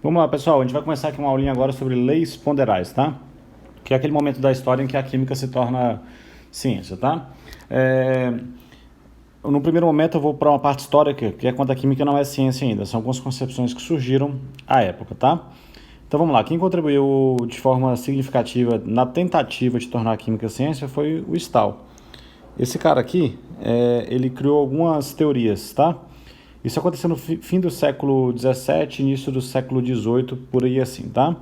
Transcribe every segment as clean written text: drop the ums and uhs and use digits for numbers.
Vamos lá, pessoal. A gente vai começar aqui uma aulinha agora sobre leis ponderais, tá? Que é aquele momento da história em que a química se torna ciência, tá? É, No primeiro momento eu vou para uma parte histórica, que é quando a química não é ciência ainda. São algumas concepções que surgiram à época, tá? Então vamos lá. Quem contribuiu de forma significativa na tentativa de tornar a química ciência foi o Stahl. Esse cara aqui, ele criou algumas teorias, tá? Isso aconteceu no fim do século XVII, início do século XVIII, por aí assim, tá?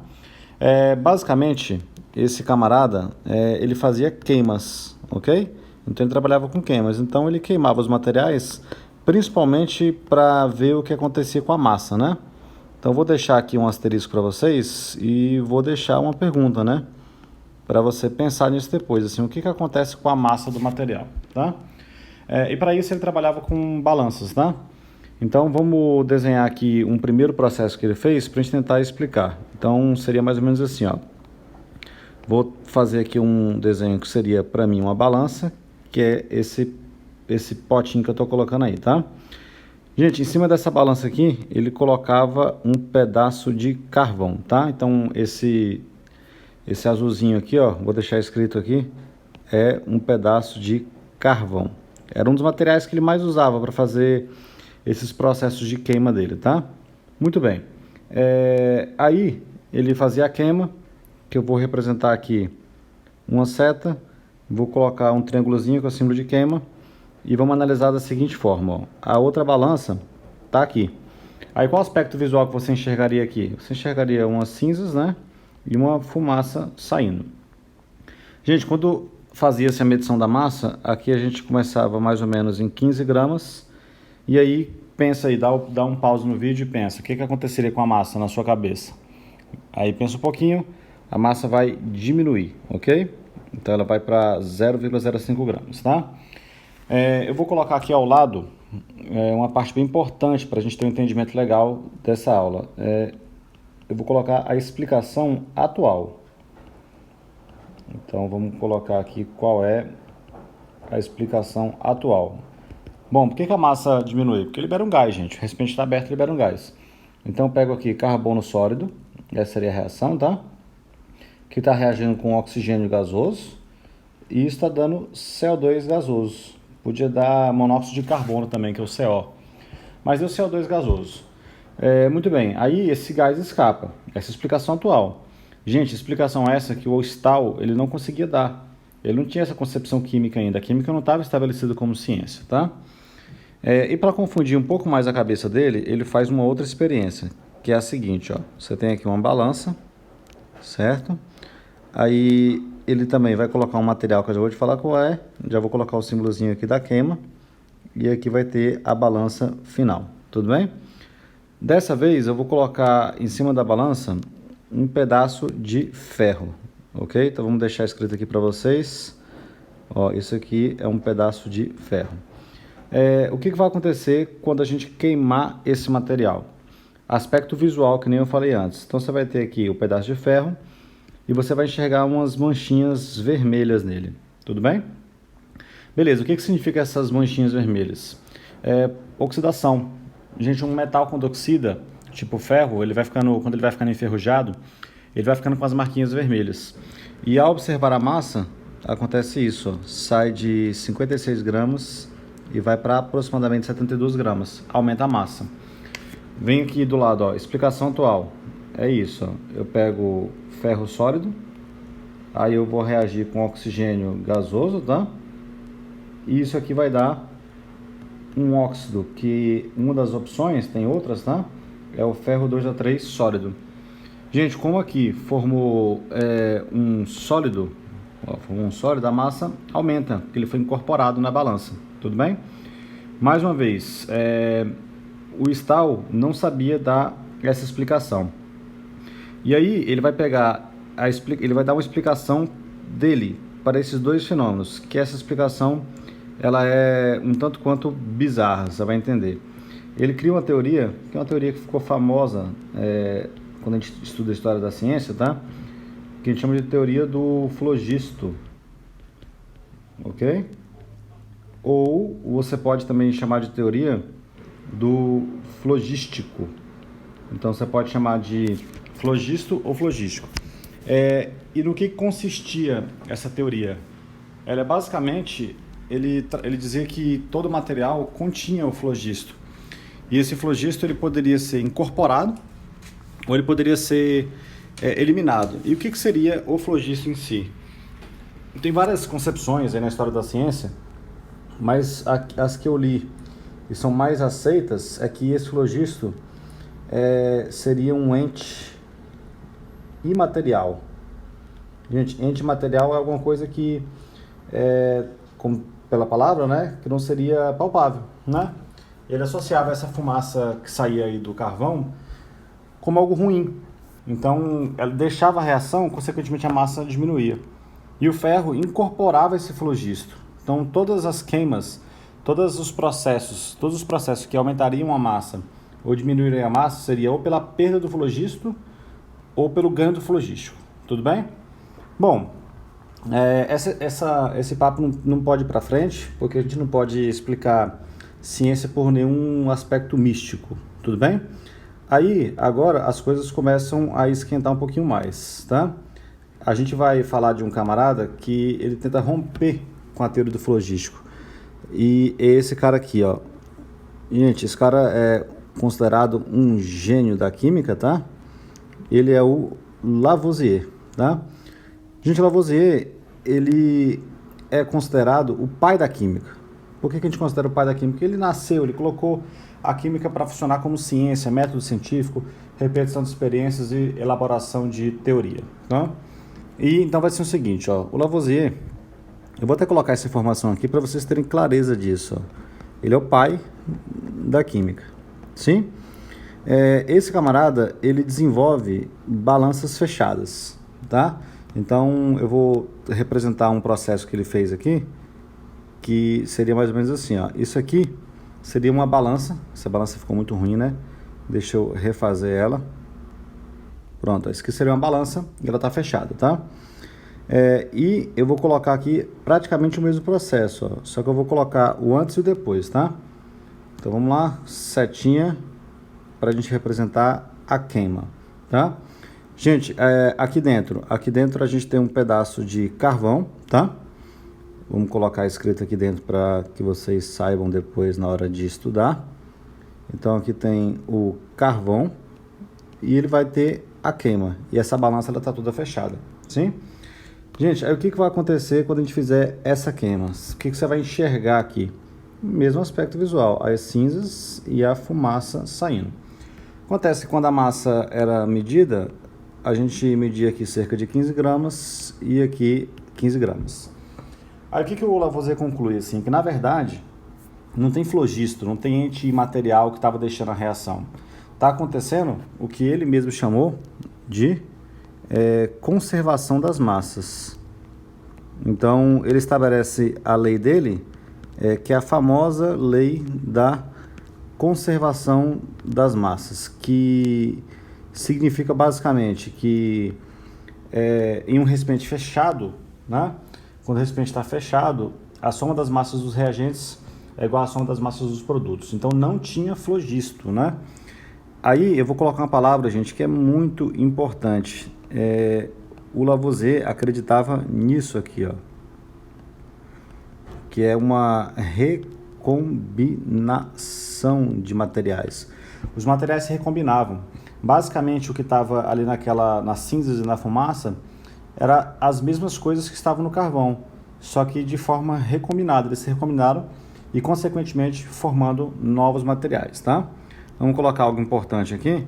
Basicamente, esse camarada, ele fazia queimas, ok? Então ele trabalhava com queimas. Então ele queimava os materiais, principalmente para ver o que acontecia com a massa, né? Então eu vou deixar aqui um asterisco para vocês e vou deixar uma pergunta, né? Para você pensar nisso depois, assim, o que acontece com a massa do material, tá? E para isso ele trabalhava com balanças, tá? Então vamos desenhar aqui um primeiro processo que ele fez para a gente tentar explicar. Então seria mais ou menos assim, ó. Vou fazer aqui um desenho que seria para mim uma balança, que é esse potinho que eu estou colocando aí, tá? Gente, em cima dessa balança aqui, ele colocava um pedaço de carvão, tá? Então esse azulzinho aqui, ó, vou deixar escrito aqui, é um pedaço de carvão. Era um dos materiais que ele mais usava para fazer esses processos de queima dele, tá? Muito bem. Aí ele fazia a queima, que eu vou representar aqui uma seta, vou colocar um triângulozinho com o símbolo de queima e vamos analisar da seguinte forma, ó. A outra balança tá aqui. Aí qual aspecto visual que você enxergaria aqui? Você enxergaria umas cinzas, né? E uma fumaça saindo. Gente, quando fazia-se a medição da massa, aqui a gente começava mais ou menos em 15 gramas. E aí, pensa aí, dá um pause no vídeo e pensa, o que aconteceria com a massa na sua cabeça? Aí pensa um pouquinho, a massa vai diminuir, ok? Então ela vai para 0,05 gramas, tá? Eu vou colocar aqui ao lado uma parte bem importante para a gente ter um entendimento legal dessa aula. Eu vou colocar a explicação atual. Então vamos colocar aqui qual é a explicação atual. Bom, por que a massa diminui? Porque libera um gás, gente. O recipiente está aberto, libera um gás. Então eu pego aqui carbono sólido, essa seria a reação, tá? Que está reagindo com oxigênio gasoso e está dando CO2 gasoso. Podia dar monóxido de carbono também, que é o CO. Mas deu CO2 gasoso. Muito bem, aí esse gás escapa. Essa é a explicação atual. Gente, explicação essa que o Stahl ele não conseguia dar. Ele não tinha essa concepção química ainda. A química não estava estabelecida como ciência, tá? E para confundir um pouco mais a cabeça dele, ele faz uma outra experiência, que é a seguinte, ó. Você tem aqui uma balança, certo? Aí ele também vai colocar um material que eu já vou te falar qual é. Já vou colocar o símbolozinho aqui da queima. E aqui vai ter a balança final, tudo bem? Dessa vez eu vou colocar em cima da balança um pedaço de ferro, ok? Então vamos deixar escrito aqui para vocês. Ó, isso aqui é um pedaço de ferro. O que vai acontecer quando a gente queimar esse material? Aspecto visual, que nem eu falei antes. Então você vai ter aqui o pedaço de ferro e você vai enxergar umas manchinhas vermelhas nele, tudo bem? Beleza, o que significa essas manchinhas vermelhas? Oxidação. Gente, um metal quando oxida, tipo ferro, ele vai ficando, quando ele vai ficando enferrujado, ele vai ficando com as marquinhas vermelhas. E ao observar a massa, acontece isso, ó, sai de 56 gramas e vai para aproximadamente 72 gramas, aumenta a massa. Vem aqui do lado, ó, explicação atual, é isso, ó, eu pego ferro sólido, aí eu vou reagir com oxigênio gasoso, tá? E isso aqui vai dar um óxido, que uma das opções, tem outras, tá? É o ferro 2A3 sólido. Gente, como aqui formou um sólido, a massa aumenta, porque ele foi incorporado na balança, tudo bem? Mais uma vez, o Stahl não sabia dar essa explicação. E aí ele vai pegar, ele vai dar uma explicação dele para esses dois fenômenos, que essa explicação ela é um tanto quanto bizarra, você vai entender. Ele cria uma teoria, que é uma teoria que ficou famosa quando a gente estuda a história da ciência, tá? Que a gente chama de teoria do flogisto, ok? Ou você pode também chamar de teoria do flogístico, Então você pode chamar de flogisto ou flogístico. E no que consistia essa teoria? Ela é basicamente, ele dizia que todo material continha o flogisto. E esse flogisto ele poderia ser incorporado ou ele poderia ser eliminado. E o que seria o flogisto em si? Tem várias concepções aí na história da ciência, mas as que eu li e são mais aceitas é que esse flogisto seria um ente imaterial. Gente, ente material é alguma coisa que, como pela palavra, né, que não seria palpável, né? Ele associava essa fumaça que saía aí do carvão como algo ruim. Então, ela deixava a reação, consequentemente a massa diminuía. E o ferro incorporava esse flogisto. Então, todas as queimas, todos os processos que aumentariam a massa ou diminuiriam a massa, seria ou pela perda do flogisto ou pelo ganho do flogístico. Tudo bem? Bom, esse papo não pode ir para frente, porque a gente não pode explicar ciência por nenhum aspecto místico. Tudo bem? Aí, agora, as coisas começam a esquentar um pouquinho mais, tá? A gente vai falar de um camarada que ele tenta romper com a teoria do flogístico. E é esse cara aqui, ó. Gente, esse cara é considerado um gênio da química, tá? Ele é o Lavoisier, tá? Gente, Lavoisier, ele é considerado o pai da química. Por que a gente considera o pai da química? Porque ele nasceu, ele colocou a química para funcionar como ciência, método científico, repetição de experiências e elaboração de teoria, tá? E então vai ser o seguinte, ó, o Lavoisier, eu vou até colocar essa informação aqui para vocês terem clareza disso, ó. Ele é o pai da química, sim? Esse camarada, ele desenvolve balanças fechadas, tá? Então eu vou representar um processo que ele fez aqui, que seria mais ou menos assim, ó. Isso aqui seria uma balança. Essa balança ficou muito ruim, né? Deixa eu refazer ela. Pronto, isso aqui seria uma balança e ela está fechada, tá? E eu vou colocar aqui praticamente o mesmo processo, ó. Só que eu vou colocar o antes e o depois, tá? Então vamos lá, setinha para a gente representar a queima, tá? Gente, aqui dentro a gente tem um pedaço de carvão, tá? Vamos colocar escrito aqui dentro para que vocês saibam depois na hora de estudar. Então aqui tem o carvão e ele vai ter a queima. E essa balança ela está toda fechada, sim? Gente, aí o que vai acontecer quando a gente fizer essa queima? O que você vai enxergar aqui? O mesmo aspecto visual, as cinzas e a fumaça saindo. Acontece que quando a massa era medida, a gente media aqui cerca de 15 gramas e aqui 15 gramas. Aí o que o Lavoisier conclui? Assim, que na verdade não tem flogisto, não tem ente material que estava deixando a reação. Está acontecendo o que ele mesmo chamou de conservação das massas. Então ele estabelece a lei dele, que é a famosa lei da conservação das massas, que significa basicamente que em um recipiente fechado, né? Quando o recipiente está fechado, a soma das massas dos reagentes é igual à soma das massas dos produtos. Então não tinha flogisto, né? Aí eu vou colocar uma palavra, gente, que é muito importante. O Lavoisier acreditava nisso aqui, ó, que é uma recombinação de materiais. Os materiais se recombinavam. Basicamente o que estava ali nas cinzas e na fumaça era as mesmas coisas que estavam no carvão, só que de forma recombinada. Eles se recombinaram e consequentemente formando novos materiais, tá? Vamos colocar algo importante aqui.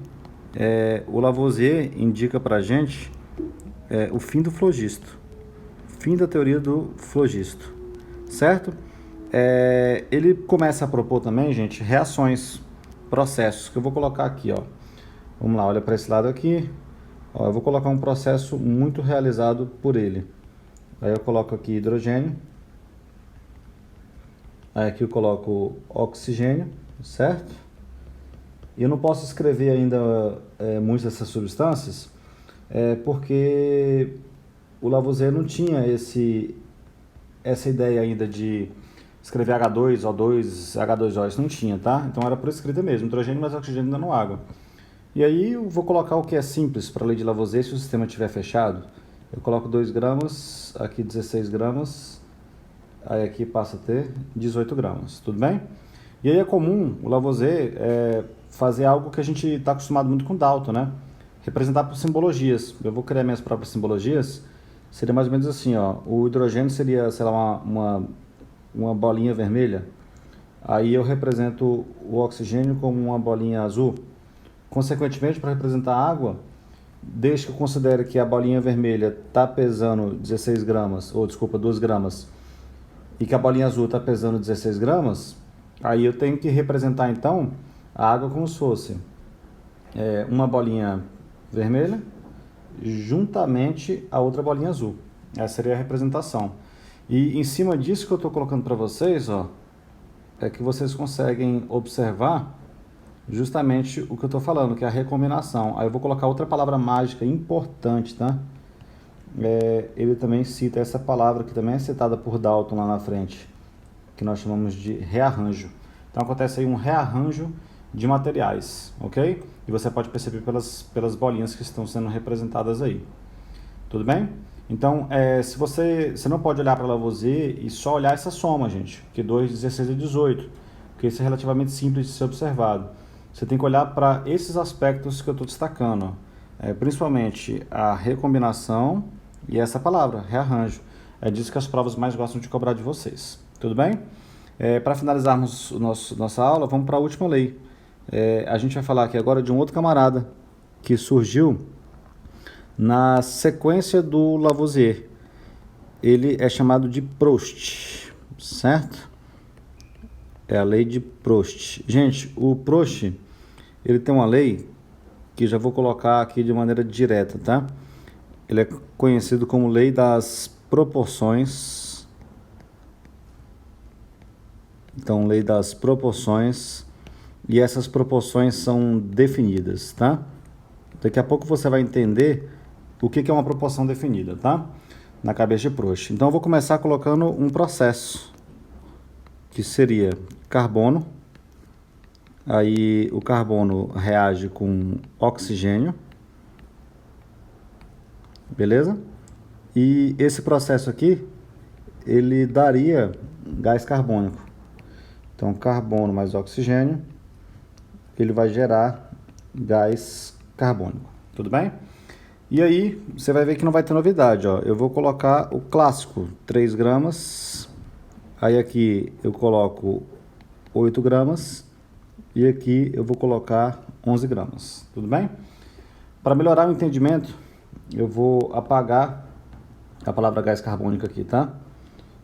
O Lavoisier indica para a gente o fim do flogisto, fim da teoria do flogisto, certo? Ele começa a propor também, gente, reações, processos, que eu vou colocar aqui, ó. Vamos lá, olha para esse lado aqui. Ó, eu vou colocar um processo muito realizado por ele. Aí eu coloco aqui hidrogênio. Aí aqui eu coloco oxigênio, certo? E eu não posso escrever ainda muitas dessas substâncias, porque o Lavoisier não tinha essa ideia ainda de escrever H2, O2, H2O, isso não tinha, tá? Então era por escrita mesmo, hidrogênio mais oxigênio dando água. E aí eu vou colocar o que é simples para a lei de Lavoisier se o sistema estiver fechado. Eu coloco 2 gramas, aqui 16 gramas, aí aqui passa a ter 18 gramas, tudo bem? E aí é comum o Lavoisier fazer algo que a gente está acostumado muito com Dalton, né? Representar por simbologias. Eu vou criar minhas próprias simbologias. Seria mais ou menos assim, ó. O hidrogênio seria, sei lá, uma bolinha vermelha. Aí eu represento o oxigênio como uma bolinha azul. Consequentemente, para representar a água, desde que eu considere que a bolinha vermelha está pesando 16 gramas, ou desculpa, 2 gramas, e que a bolinha azul está pesando 16 gramas, aí eu tenho que representar então a água como se fosse uma bolinha vermelha juntamente a outra bolinha azul. Essa seria a representação. E em cima disso que eu estou colocando para vocês, ó, é que vocês conseguem observar justamente o que eu estou falando, que é a recombinação. Aí eu vou colocar outra palavra mágica importante, tá? Ele também cita essa palavra que também é citada por Dalton lá na frente, que nós chamamos de rearranjo. Então acontece aí um rearranjo de materiais, ok? E você pode perceber pelas bolinhas que estão sendo representadas aí. Tudo bem? Então, se você não pode olhar para Lavoisier e só olhar essa soma, gente, que 2, 16 e 18, porque isso é relativamente simples de ser observado. Você tem que olhar para esses aspectos que eu estou destacando, principalmente a recombinação e essa palavra, rearranjo. É disso que as provas mais gostam de cobrar de vocês. Tudo bem? Para finalizarmos nossa aula, vamos para a última lei. A gente vai falar aqui agora de um outro camarada que surgiu na sequência do Lavoisier. Ele é chamado de Proust, certo? É a lei de Proust. Gente, o Proust, ele tem uma lei que já vou colocar aqui de maneira direta, tá? Ele é conhecido como lei das proporções. Então, lei das proporções. E essas proporções são definidas, tá? Daqui a pouco você vai entender o que é uma proporção definida, tá? Na cabeça de Proust. Então, eu vou começar colocando um processo, que seria carbono. Aí, o carbono reage com oxigênio. Beleza? E esse processo aqui, ele daria gás carbônico. Então, carbono mais oxigênio, ele vai gerar gás carbônico. Tudo bem? E aí, você vai ver que não vai ter novidade, ó. Eu vou colocar o clássico, 3 gramas. Aí aqui eu coloco 8 gramas. E aqui eu vou colocar 11 gramas. Tudo bem? Para melhorar o entendimento, eu vou apagar a palavra gás carbônico aqui, tá?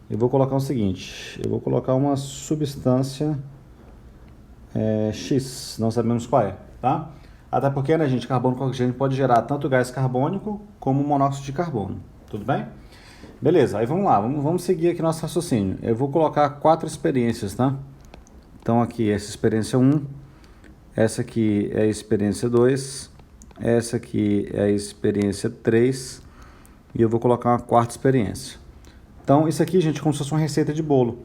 Eu vou colocar o seguinte, eu vou colocar uma substância X, não sabemos qual é, tá? Até porque, né, gente, carbono com oxigênio pode gerar tanto gás carbônico como monóxido de carbono, tudo bem? Beleza, aí vamos lá, vamos seguir aqui nosso raciocínio. Eu vou colocar 4 experiências, tá? Então aqui, essa experiência 1, essa aqui é a experiência 2, essa aqui é a experiência 3, e eu vou colocar uma 4ª experiência. Então, isso aqui, gente, é como se fosse uma receita de bolo,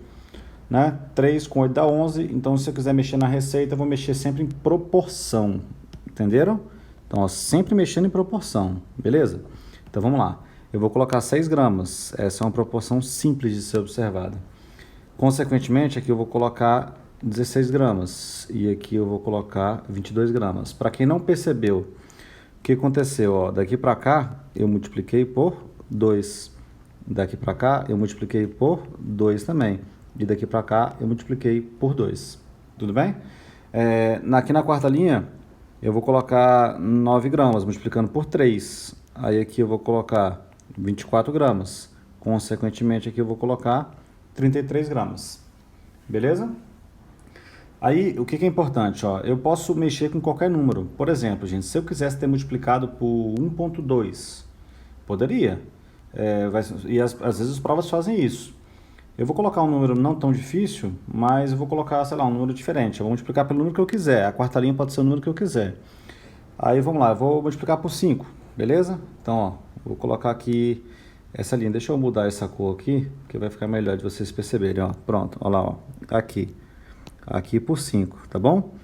né? 3 com 8 dá 11, então se eu quiser mexer na receita, eu vou mexer sempre em proporção, entenderam? Então, ó, sempre mexendo em proporção, beleza? Então, vamos lá. Eu vou colocar 6 gramas, essa é uma proporção simples de ser observada. Consequentemente, aqui eu vou colocar 16 gramas, e aqui eu vou colocar 22 gramas. Para quem não percebeu, o que aconteceu? Ó, daqui para cá, eu multipliquei por 2. Daqui para cá, eu multipliquei por 2 também. E daqui para cá, eu multipliquei por 2. Tudo bem? Aqui na 4ª linha, eu vou colocar 9 gramas, multiplicando por 3. Aí aqui eu vou colocar 24 gramas. Consequentemente, aqui eu vou colocar 33 gramas. Beleza? Aí, o que é importante? Ó, eu posso mexer com qualquer número. Por exemplo, gente, se eu quisesse ter multiplicado por 1,2, poderia. E às vezes as provas fazem isso. Eu vou colocar um número não tão difícil, mas eu vou colocar, sei lá, um número diferente. Eu vou multiplicar pelo número que eu quiser. A 4ª linha pode ser o número que eu quiser. Aí vamos lá, eu vou multiplicar por 5, beleza? Então, ó, vou colocar aqui essa linha. Deixa eu mudar essa cor aqui, que vai ficar melhor de vocês perceberem, ó. Pronto, ó lá, ó. Aqui por 5, tá bom?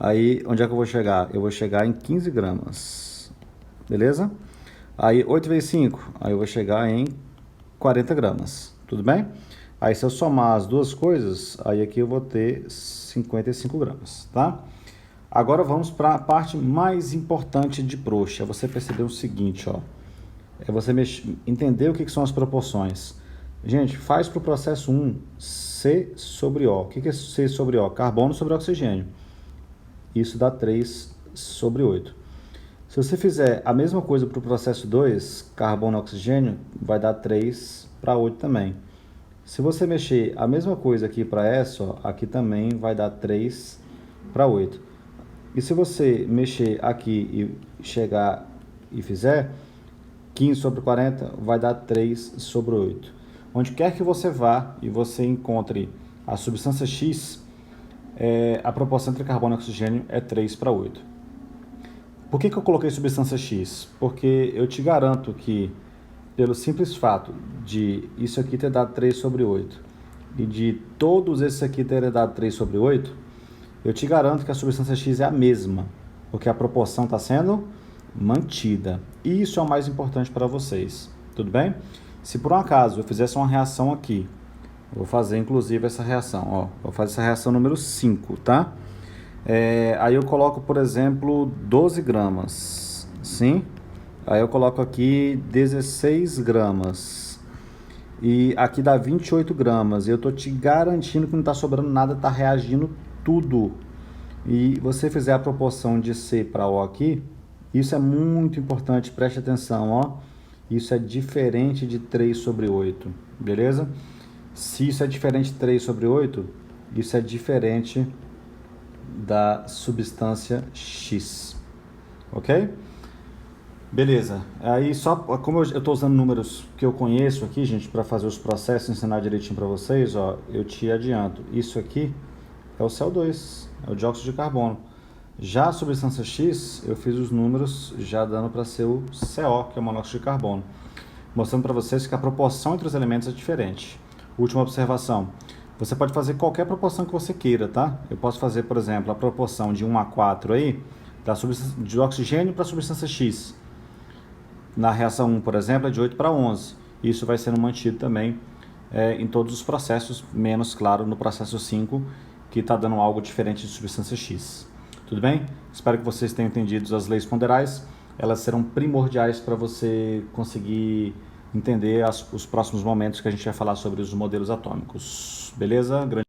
Aí, onde é que eu vou chegar? Eu vou chegar em 15 gramas, beleza? Aí, 8 vezes 5, aí eu vou chegar em 40 gramas, tudo bem? Aí, se eu somar as duas coisas, aí aqui eu vou ter 55 gramas, tá? Agora vamos para a parte mais importante de Proust. É você perceber o seguinte, ó. É você entender o que são as proporções. Gente, faz para o processo 1, C sobre O. O que é C sobre O? Carbono sobre oxigênio. Isso dá 3 sobre 8. Se você fizer a mesma coisa para o processo 2, carbono e oxigênio, vai dar 3 para 8 também. Se você mexer a mesma coisa aqui para essa, ó, aqui também vai dar 3 para 8. E se você mexer aqui e chegar e fizer 15 sobre 40, vai dar 3 sobre 8. Onde quer que você vá e você encontre a substância X, a proporção entre carbono e oxigênio é 3 para 8. Por que eu coloquei substância X? Porque eu te garanto que, pelo simples fato de isso aqui ter dado 3 sobre 8 e de todos esses aqui terem dado 3 sobre 8, eu te garanto que a substância X é a mesma, porque a proporção está sendo mantida. E isso é o mais importante para vocês, tudo bem? Se por um acaso eu fizesse uma reação aqui, vou fazer inclusive essa reação, ó, vou fazer essa reação número 5, tá? Aí eu coloco, por exemplo, 12 gramas, sim? Aí eu coloco aqui 16 gramas. E aqui dá 28 gramas. E eu tô te garantindo que não tá sobrando nada, tá reagindo tudo. E você fizer a proporção de C para O aqui, isso é muito importante, preste atenção, ó. Isso é diferente de 3 sobre 8, beleza? Se isso é diferente de 3 sobre 8, isso é diferente da substância X, ok? Beleza, aí só como eu estou usando números que eu conheço aqui, gente, para fazer os processos e ensinar direitinho para vocês, ó, eu te adianto, isso aqui é o CO2, é o dióxido de carbono. Já a substância X, eu fiz os números já dando para ser o CO, que é o monóxido de carbono, mostrando para vocês que a proporção entre os elementos é diferente. Última observação, você pode fazer qualquer proporção que você queira, tá? Eu posso fazer, por exemplo, a proporção de 1 a 4 aí, de oxigênio para a substância X. Na reação 1, por exemplo, é de 8 para 11. Isso vai sendo mantido também em todos os processos, menos, claro, no processo 5, que está dando algo diferente de substância X. Tudo bem? Espero que vocês tenham entendido as leis ponderais. Elas serão primordiais para você conseguir entender os próximos momentos que a gente vai falar sobre os modelos atômicos. Beleza?